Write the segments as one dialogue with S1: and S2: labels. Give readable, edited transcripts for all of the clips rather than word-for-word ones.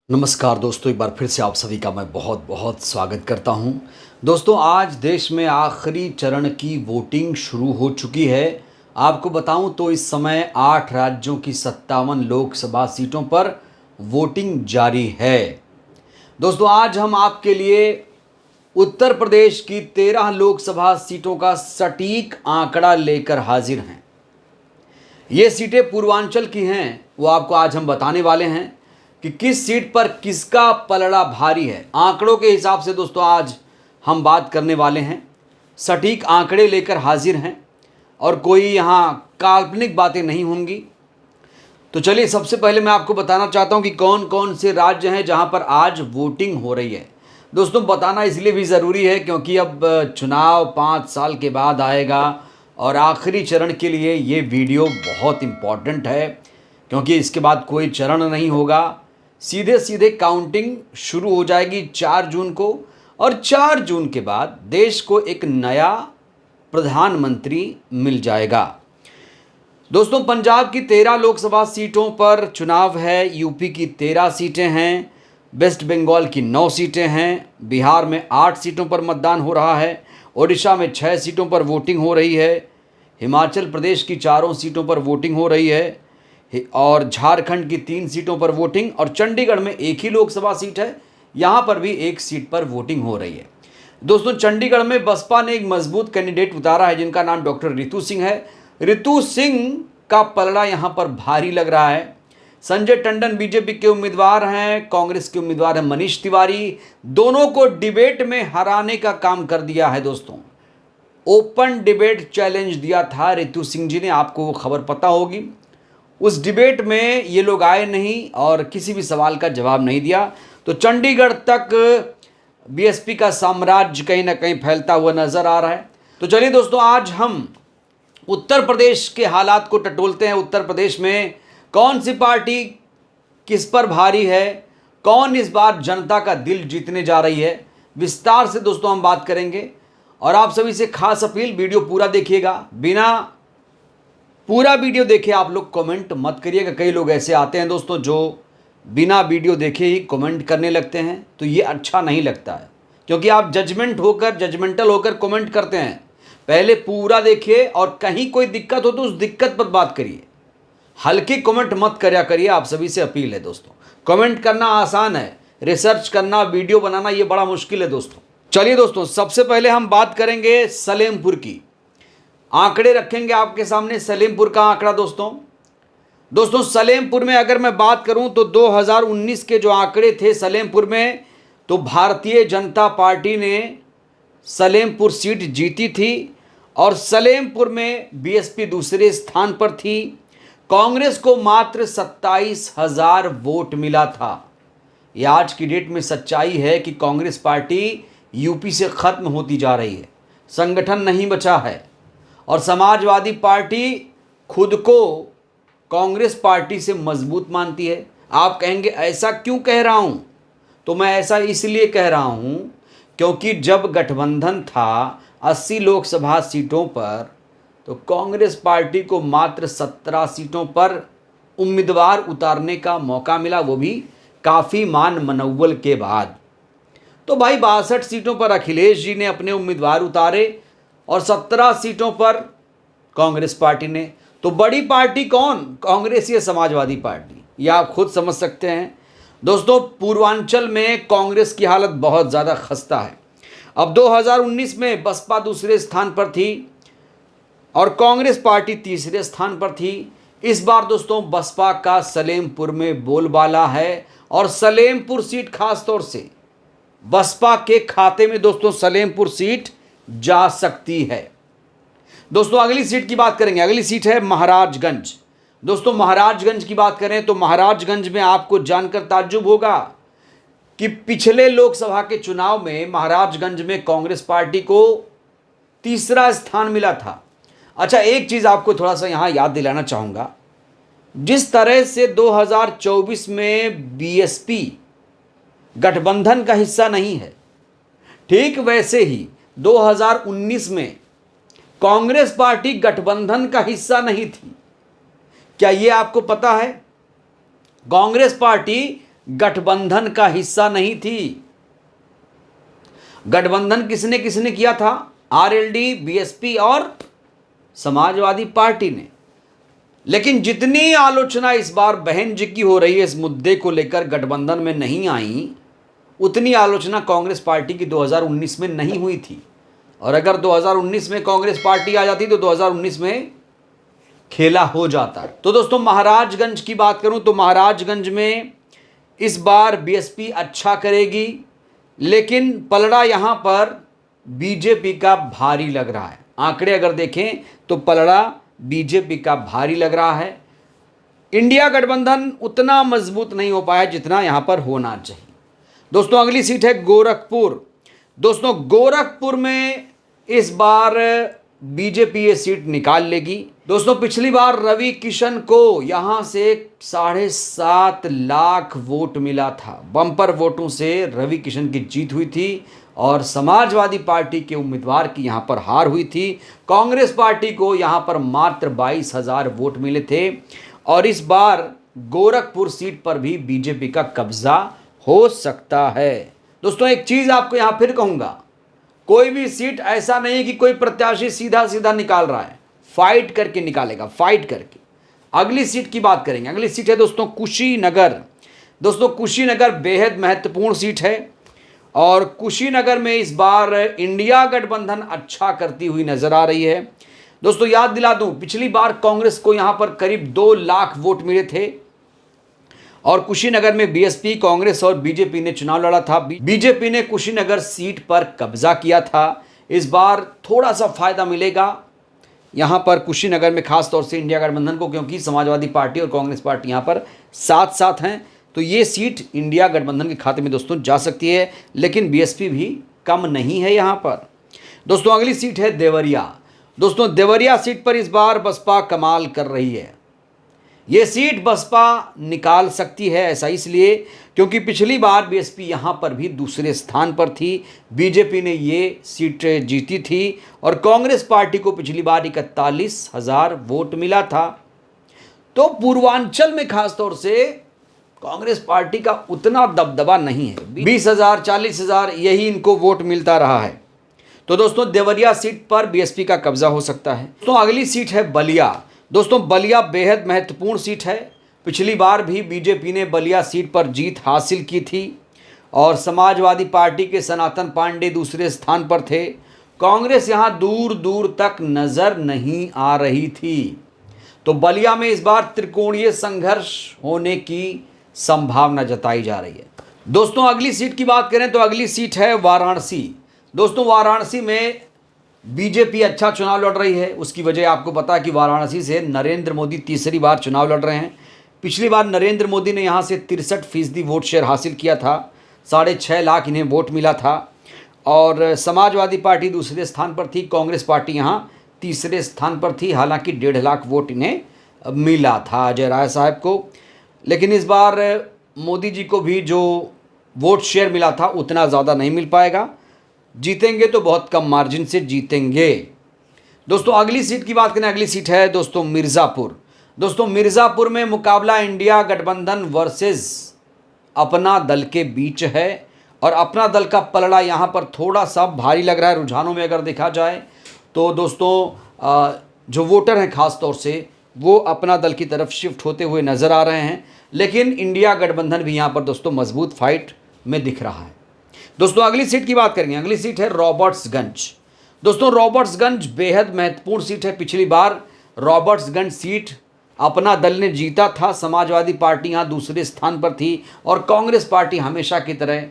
S1: नमस्कार दोस्तों, एक बार फिर से आप सभी का मैं बहुत बहुत स्वागत करता हूं। दोस्तों, आज देश में आखिरी चरण की वोटिंग शुरू हो चुकी है। आपको बताऊं तो इस समय 8 राज्यों की 57 लोकसभा सीटों पर वोटिंग जारी है। दोस्तों, आज हम आपके लिए उत्तर प्रदेश की 13 लोकसभा सीटों का सटीक आंकड़ा लेकर हाजिर हैं। ये सीटें पूर्वांचल की हैं, वो आपको आज हम बताने वाले हैं कि किस सीट पर किसका पलड़ा भारी है। आंकड़ों के हिसाब से दोस्तों आज हम बात करने वाले हैं, सटीक आंकड़े लेकर हाजिर हैं और कोई यहाँ काल्पनिक बातें नहीं होंगी। तो चलिए, सबसे पहले मैं आपको बताना चाहता हूँ कि कौन कौन से राज्य हैं जहाँ पर आज वोटिंग हो रही है। दोस्तों, बताना इसलिए भी ज़रूरी है क्योंकि अब चुनाव 5 साल के बाद आएगा और आखिरी चरण के लिए ये वीडियो बहुत इम्पॉर्टेंट है क्योंकि इसके बाद कोई चरण नहीं होगा। सीधे सीधे काउंटिंग शुरू हो जाएगी 4 जून को और 4 जून के बाद देश को एक नया प्रधानमंत्री मिल जाएगा। दोस्तों, पंजाब की 13 लोकसभा सीटों पर चुनाव है, यूपी की 13 सीटें हैं, वेस्ट बंगाल की 9 सीटें हैं, बिहार में 8 सीटों पर मतदान हो रहा है, ओडिशा में 6 सीटों पर वोटिंग हो रही है, हिमाचल प्रदेश की 4 सीटों पर वोटिंग हो रही है और झारखंड की 3 सीटों पर वोटिंग, और चंडीगढ़ में एक ही लोकसभा सीट है, यहाँ पर भी एक सीट पर वोटिंग हो रही है। दोस्तों, चंडीगढ़ में बसपा ने एक मजबूत कैंडिडेट उतारा है जिनका नाम डॉक्टर रितु सिंह है। रितु सिंह का पलड़ा यहाँ पर भारी लग रहा है। संजय टंडन बीजेपी के उम्मीदवार हैं, कांग्रेस के उम्मीदवार हैं मनीष तिवारी। दोनों को डिबेट में हराने का काम कर दिया है। दोस्तों, ओपन डिबेट चैलेंज दिया था रितु सिंह जी ने, आपको वो खबर पता होगी। उस डिबेट में ये लोग आए नहीं और किसी भी सवाल का जवाब नहीं दिया। तो चंडीगढ़ तक बीएसपी का साम्राज्य कहीं ना कहीं फैलता हुआ नजर आ रहा है। तो चलिए दोस्तों, आज हम उत्तर प्रदेश के हालात को टटोलते हैं। उत्तर प्रदेश में कौन सी पार्टी किस पर भारी है, कौन इस बार जनता का दिल जीतने जा रही है, विस्तार से दोस्तों हम बात करेंगे। और आप सभी से खास अपील, वीडियो पूरा देखिएगा, बिना पूरा वीडियो देखे आप लोग कमेंट मत करिएगा। कई लोग ऐसे आते हैं दोस्तों जो बिना वीडियो देखे ही कमेंट करने लगते हैं, तो ये अच्छा नहीं लगता है क्योंकि आप जजमेंटल होकर कमेंट करते हैं। पहले पूरा देखिए और कहीं कोई दिक्कत हो तो उस दिक्कत पर बात करिए, हल्की कमेंट मत करया करिए। आप सभी से अपील है दोस्तों। कमेंट करना आसान है, रिसर्च करना, वीडियो बनाना ये बड़ा मुश्किल है दोस्तों। चलिए दोस्तों, सबसे पहले हम बात करेंगे सलेमपुर की। आंकड़े रखेंगे आपके सामने, सलेमपुर का आंकड़ा। दोस्तों सलेमपुर में अगर मैं बात करूं तो 2019 के जो आंकड़े थे सलेमपुर में, तो भारतीय जनता पार्टी ने सलेमपुर सीट जीती थी और सलेमपुर में बीएसपी दूसरे स्थान पर थी। कांग्रेस को मात्र 27,000 वोट मिला था। यह आज की डेट में सच्चाई है कि कांग्रेस पार्टी यूपी से खत्म होती जा रही है, संगठन नहीं बचा है और समाजवादी पार्टी खुद को कांग्रेस पार्टी से मजबूत मानती है। आप कहेंगे ऐसा क्यों कह रहा हूं? तो मैं ऐसा इसलिए कह रहा हूं क्योंकि जब गठबंधन था 80 लोकसभा सीटों पर, तो कांग्रेस पार्टी को मात्र 17 सीटों पर उम्मीदवार उतारने का मौका मिला, वो भी काफ़ी मान मनौवल के बाद। तो भाई 62 सीटों पर अखिलेश जी ने अपने उम्मीदवार उतारे और 17 सीटों पर कांग्रेस पार्टी ने। तो बड़ी पार्टी कौन, कांग्रेस या समाजवादी पार्टी, यह आप खुद समझ सकते हैं। दोस्तों, पूर्वांचल में कांग्रेस की हालत बहुत ज़्यादा खस्ता है। अब 2019 में बसपा दूसरे स्थान पर थी और कांग्रेस पार्टी तीसरे स्थान पर थी। इस बार दोस्तों बसपा का सलेमपुर में बोलबाला है और सलेमपुर सीट खास तौर से बसपा के खाते में दोस्तों सलेमपुर सीट जा सकती है। दोस्तों, अगली सीट की बात करेंगे। अगली सीट है महाराजगंज। दोस्तों, महाराजगंज की बात करें तो महाराजगंज में आपको जानकर ताज्जुब होगा कि पिछले लोकसभा के चुनाव में महाराजगंज में कांग्रेस पार्टी को तीसरा स्थान मिला था। अच्छा, एक चीज आपको थोड़ा सा यहां याद दिलाना चाहूंगा, जिस तरह से 2024 में बीएसपी गठबंधन का हिस्सा नहीं है, ठीक वैसे ही 2019 में कांग्रेस पार्टी गठबंधन का हिस्सा नहीं थी। क्या यह आपको पता है? कांग्रेस पार्टी गठबंधन का हिस्सा नहीं थी। गठबंधन किसने किसने किया था? आरएलडी, बीएसपी और समाजवादी पार्टी ने। लेकिन जितनी आलोचना इस बार बहन जी की हो रही है इस मुद्दे को लेकर गठबंधन में नहीं आई, उतनी आलोचना कांग्रेस पार्टी की 2019 में नहीं हुई थी। और अगर 2019 में कांग्रेस पार्टी आ जाती तो 2019 में खेला हो जाता। तो दोस्तों महाराजगंज की बात करूं तो महाराजगंज में इस बार बीएसपी अच्छा करेगी, लेकिन पलड़ा यहां पर बीजेपी का भारी लग रहा है। आंकड़े अगर देखें तो पलड़ा बीजेपी का भारी लग रहा है। इंडिया गठबंधन उतना मजबूत नहीं हो पाया जितना यहां पर होना चाहिए। दोस्तों अगली सीट है गोरखपुर। दोस्तों गोरखपुर में इस बार बीजेपी ये सीट निकाल लेगी। दोस्तों पिछली बार रवि किशन को यहां से 7.5 लाख वोट मिला था। बम्पर वोटों से रवि किशन की जीत हुई थी और समाजवादी पार्टी के उम्मीदवार की यहां पर हार हुई थी। कांग्रेस पार्टी को यहां पर मात्र 22,000 वोट मिले थे और इस बार गोरखपुर सीट पर भी बीजेपी का कब्जा हो सकता है। दोस्तों एक चीज आपको यहां फिर कहूंगा, कोई भी सीट ऐसा नहीं कि कोई प्रत्याशी सीधा सीधा निकाल रहा है, फाइट करके निकालेगा, फाइट करके। अगली सीट की बात करेंगे। अगली सीट है दोस्तों कुशीनगर। दोस्तों कुशीनगर बेहद महत्वपूर्ण सीट है और कुशीनगर में इस बार इंडिया गठबंधन अच्छा करती हुई नजर आ रही है। दोस्तों याद दिला दूं, पिछली बार कांग्रेस को यहां पर करीब 2 लाख वोट मिले थे और कुशीनगर में बीएसपी, कांग्रेस और बीजेपी ने चुनाव लड़ा था। बीजेपी ने कुशीनगर सीट पर कब्जा किया था। इस बार थोड़ा सा फायदा मिलेगा यहां पर कुशीनगर में, खास तौर से इंडिया गठबंधन को, क्योंकि समाजवादी पार्टी और कांग्रेस पार्टी यहां पर साथ साथ हैं। तो ये सीट इंडिया गठबंधन के खाते में दोस्तों जा सकती है, लेकिन बीएसपी भी कम नहीं है यहां पर। दोस्तों अगली सीट है देवरिया। दोस्तों देवरिया सीट पर इस बार बसपा कमाल कर रही है। ये सीट बसपा निकाल सकती है, ऐसा इसलिए क्योंकि पिछली बार बीएसपी यहां पर भी दूसरे स्थान पर थी। बीजेपी ने ये सीट जीती थी और कांग्रेस पार्टी को पिछली बार 41,000 वोट मिला था। तो पूर्वांचल में खासतौर से कांग्रेस पार्टी का उतना दबदबा नहीं है। 20,000, 40,000 यही इनको वोट मिलता रहा है। तो दोस्तों देवरिया सीट पर बीएसपी का कब्जा हो सकता है। तो अगली सीट है बलिया। दोस्तों बलिया बेहद महत्वपूर्ण सीट है। पिछली बार भी बीजेपी ने बलिया सीट पर जीत हासिल की थी और समाजवादी पार्टी के सनातन पांडे दूसरे स्थान पर थे। कांग्रेस यहां दूर दूर तक नजर नहीं आ रही थी। तो बलिया में इस बार त्रिकोणीय संघर्ष होने की संभावना जताई जा रही है। दोस्तों अगली सीट की बात करें तो अगली सीट है वाराणसी। दोस्तों वाराणसी में बीजेपी अच्छा चुनाव लड़ रही है। उसकी वजह आपको पता है कि वाराणसी से नरेंद्र मोदी तीसरी बार चुनाव लड़ रहे हैं। पिछली बार नरेंद्र मोदी ने यहां से 63% वोट शेयर हासिल किया था। 6.5 लाख इन्हें वोट मिला था और समाजवादी पार्टी दूसरे स्थान पर थी, कांग्रेस पार्टी यहां तीसरे स्थान पर थी। हालांकि 1.5 लाख वोट इन्हें मिला था अजय राय साहब को। लेकिन इस बार मोदी जी को भी जो वोट शेयर मिला था उतना ज़्यादा नहीं मिल पाएगा। जीतेंगे तो बहुत कम मार्जिन से जीतेंगे। दोस्तों अगली सीट की बात करें, अगली सीट है दोस्तों मिर्ज़ापुर। दोस्तों मिर्ज़ापुर में मुकाबला इंडिया गठबंधन वर्सेस अपना दल के बीच है और अपना दल का पलड़ा यहाँ पर थोड़ा सा भारी लग रहा है। रुझानों में अगर देखा जाए तो दोस्तों जो वोटर हैं खास तौर से वो अपना दल की तरफ शिफ्ट होते हुए नज़र आ रहे हैं। लेकिन इंडिया गठबंधन भी यहाँ पर दोस्तों मजबूत फाइट में दिख रहा है। दोस्तों अगली सीट की बात करेंगे। अगली सीट है रॉबर्ट्सगंज। दोस्तों रॉबर्ट्सगंज बेहद महत्वपूर्ण सीट है। पिछली बार रॉबर्ट्सगंज सीट अपना दल ने जीता था। समाजवादी पार्टी यहाँ दूसरे स्थान पर थी और कांग्रेस पार्टी हमेशा की तरह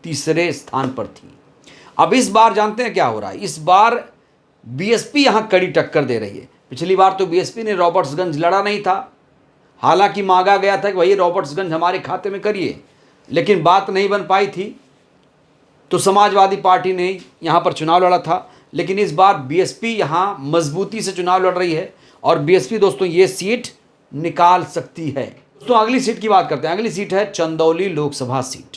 S1: तीसरे स्थान पर थी। अब इस बार जानते हैं क्या हो रहा है। इस बार बीएसपी यहाँ कड़ी टक्कर दे रही है। पिछली बार तो बीएसपी ने रॉबर्ट्सगंज लड़ा नहीं था। हालांकि मांगा गया था कि भाई रॉबर्ट्सगंज हमारे खाते में करिए, लेकिन बात नहीं बन पाई थी तो समाजवादी पार्टी ने यहाँ पर चुनाव लड़ा था। लेकिन इस बार बीएसपी यहाँ मजबूती से चुनाव लड़ रही है और बीएसपी दोस्तों ये सीट निकाल सकती है। दोस्तों अगली सीट की बात करते हैं। अगली सीट है चंदौली लोकसभा सीट।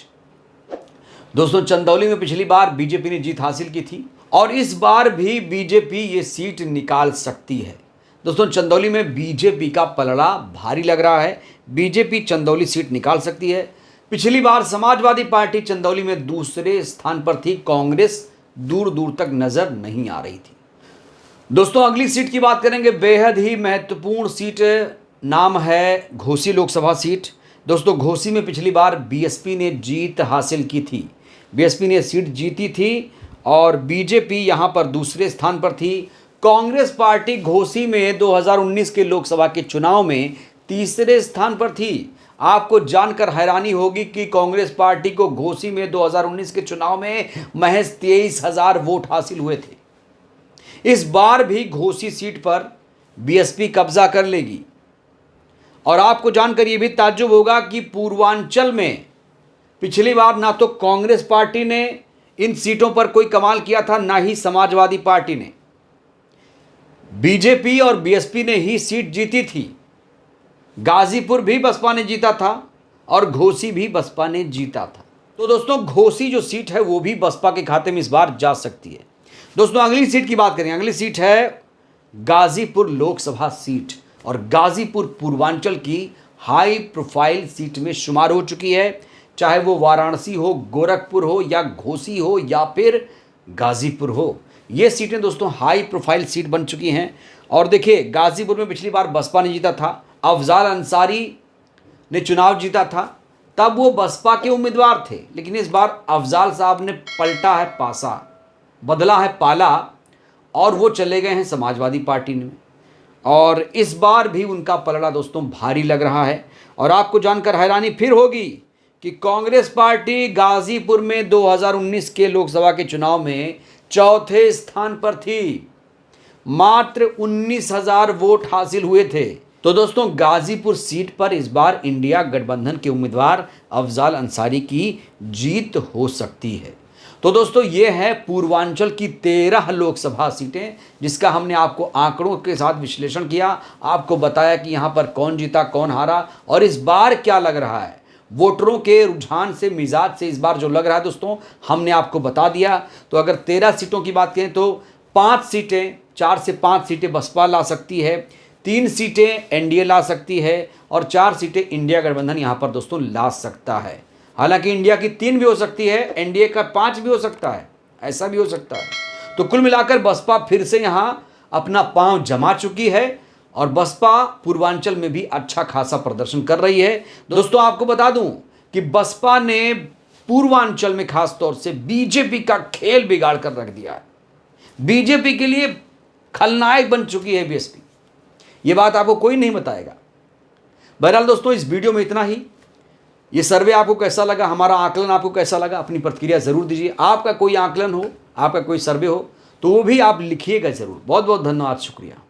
S1: दोस्तों चंदौली में पिछली बार बीजेपी ने जीत हासिल की थी और इस बार भी बीजेपी ये सीट निकाल सकती है। दोस्तों चंदौली में बीजेपी का पलड़ा भारी लग रहा है। बीजेपी चंदौली सीट निकाल सकती है। पिछली बार समाजवादी पार्टी चंदौली में दूसरे स्थान पर थी, कांग्रेस दूर दूर तक नजर नहीं आ रही थी। दोस्तों अगली सीट की बात करेंगे, बेहद ही महत्वपूर्ण सीट, नाम है घोसी लोकसभा सीट। दोस्तों घोसी में पिछली बार बीएसपी ने जीत हासिल की थी, बीएसपी ने सीट जीती थी और बीजेपी यहां पर दूसरे स्थान पर थी। कांग्रेस पार्टी घोसी में 2019 के लोकसभा के चुनाव में तीसरे स्थान पर थी। आपको जानकर हैरानी होगी कि कांग्रेस पार्टी को घोसी में 2019 के चुनाव में महज 23,000 वोट हासिल हुए थे। इस बार भी घोसी सीट पर बीएसपी कब्जा कर लेगी और आपको जानकर यह भी ताज्जुब होगा कि पूर्वांचल में पिछली बार ना तो कांग्रेस पार्टी ने इन सीटों पर कोई कमाल किया था, ना ही समाजवादी पार्टी ने। बीजेपी और बीएसपी ने ही सीट जीती थी। गाजीपुर भी बसपा ने जीता था और घोसी भी बसपा ने जीता था। तो दोस्तों घोसी जो सीट है वो भी बसपा के खाते में इस बार जा सकती है। दोस्तों अगली सीट की बात करें, अगली सीट है गाजीपुर लोकसभा सीट और गाजीपुर पूर्वांचल की हाई प्रोफाइल सीट में शुमार हो चुकी है। चाहे वो वाराणसी हो, गोरखपुर हो या घोसी हो या फिर गाजीपुर हो, ये सीटें दोस्तों हाई प्रोफाइल सीट बन चुकी हैं। और देखिए गाजीपुर में पिछली बार बसपा ने जीता था, अफजाल अंसारी ने चुनाव जीता था, तब वो बसपा के उम्मीदवार थे, लेकिन इस बार अफजाल साहब ने पलटा है पासा, बदला है पाला और वो चले गए हैं समाजवादी पार्टी में। और इस बार भी उनका पलड़ा दोस्तों भारी लग रहा है। और आपको जानकर हैरानी फिर होगी कि कांग्रेस पार्टी गाजीपुर में 2019 के लोकसभा के चुनाव में चौथे स्थान पर थी, मात्र 19,000 वोट हासिल हुए थे। तो दोस्तों गाजीपुर सीट पर इस बार इंडिया गठबंधन के उम्मीदवार अफजाल अंसारी की जीत हो सकती है। तो दोस्तों ये है पूर्वांचल की 13 लोकसभा सीटें, जिसका हमने आपको आंकड़ों के साथ विश्लेषण किया, आपको बताया कि यहाँ पर कौन जीता कौन हारा और इस बार क्या लग रहा है। वोटरों के रुझान से, मिजाज से इस बार जो लग रहा है दोस्तों हमने आपको बता दिया। तो अगर 13 सीटों की बात करें तो 5 सीटें, 4 से 5 सीटें बसपा ला सकती है, 3 सीटें एनडीए ला सकती है और 4 सीटें इंडिया गठबंधन यहाँ पर दोस्तों ला सकता है। हालांकि इंडिया की 3 भी हो सकती है, एनडीए का 5 भी हो सकता है, ऐसा भी हो सकता है। तो कुल मिलाकर बसपा फिर से यहां अपना पांव जमा चुकी है और बसपा पूर्वांचल में भी अच्छा खासा प्रदर्शन कर रही है। दोस्तों आपको बता दूं कि बसपा ने पूर्वांचल में खास तौर से बीजेपी का खेल बिगाड़ कर रख दिया है। बीजेपी के लिए खलनायक बन चुकी है बीएसपी, ये बात आपको कोई नहीं बताएगा। बहरहाल दोस्तों इस वीडियो में इतना ही। ये सर्वे आपको कैसा लगा, हमारा आकलन आपको कैसा लगा, अपनी प्रतिक्रिया जरूर दीजिए। आपका कोई आकलन हो, आपका कोई सर्वे हो तो वो भी आप लिखिएगा जरूर। बहुत बहुत धन्यवाद, शुक्रिया।